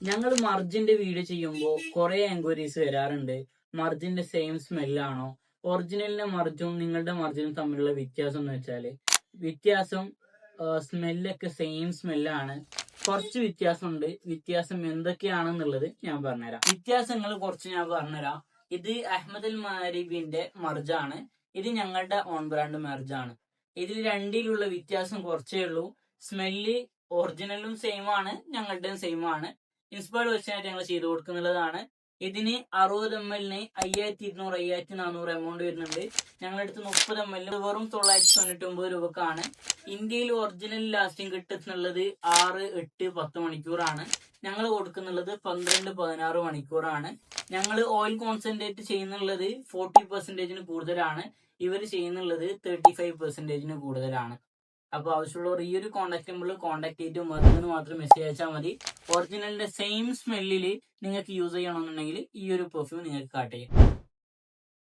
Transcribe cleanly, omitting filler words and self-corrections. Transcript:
ഞങ്ങൾ മർജിന്റെ വീഡിയോ ചെയ്യുമ്പോൾ കുറെ എൻക്വയറീസ് വരാറുണ്ട്. മർജിന്റെ സെയിം സ്മെല്ലാണോ? ഒറിജിനലിന്റെ മർജും നിങ്ങളുടെ മർജിനും തമ്മിലുള്ള വ്യത്യാസം എന്ന് വെച്ചാല് വ്യത്യാസം സ്മെല്ലൊക്കെ സെയിം സ്മെല്ലാണ്. കുറച്ച് വ്യത്യാസമുണ്ട്. വ്യത്യാസം എന്തൊക്കെയാണെന്നുള്ളത് ഞാൻ പറഞ്ഞുതരാം. വ്യത്യാസങ്ങൾ കുറച്ച് ഞാൻ പറഞ്ഞുതരാം. ഇത് അഹമ്മദ് അൽ മാരിബിന്റെ മർജാണ്. ഇത് ഞങ്ങളുടെ ഓൺ ബ്രാൻഡ് മർജാണ്. ഇതിൽ രണ്ടിലുള്ള വ്യത്യാസം കുറച്ചേ ഉള്ളൂ. സ്മെല്ല് ഒറിജിനലും സെയിം ആണ്, ഞങ്ങളുടെയും സെയിം ആണ്. ഇൻസ്പയർഡ് വെർഷനായിട്ട് ഞങ്ങൾ ചെയ്തു കൊടുക്കുന്നുള്ളതാണ്. ഇതിന് 60 ml 5200 5400 എമൗണ്ട് വരുന്നുണ്ട്. ഞങ്ങളുടെ അടുത്ത് 30 ml വെറും 999 രൂപക്കാണ്. ഇന്ത്യയിൽ ഒറിജിനൽ ലാസ്റ്റിംഗ് കിട്ടുന്നുള്ളത് 6, 8, 10 മണിക്കൂറാണ്. ഞങ്ങൾ കൊടുക്കുന്നുള്ളത് 12, 16 മണിക്കൂറാണ്. ഞങ്ങൾ ഓയിൽ കോൺസെൻട്രേറ്റ് ചെയ്യുന്നുള്ളത് 40% കൂടുതലാണ്. ഇവർ ചെയ്യുന്നുള്ളത് 35% കൂടുതലാണ്. അപ്പൊ ആവശ്യമുള്ളവർ ഈ ഒരു കോൺടാക്ട് നമ്പറിൽ കോൺടാക്ട് ചെയ്തിട്ട് മരുന്നിന് മാത്രം മെസ്സേജ് അയച്ചാൽ മതി. ഒറിജിനലിന്റെ സെയിം സ്മെല്ലിൽ നിങ്ങൾക്ക് യൂസ് ചെയ്യണമെന്നുണ്ടെങ്കിൽ ഈ ഒരു പെർഫ്യൂം നിങ്ങൾക്ക് കാട്ട് ചെയ്യാം.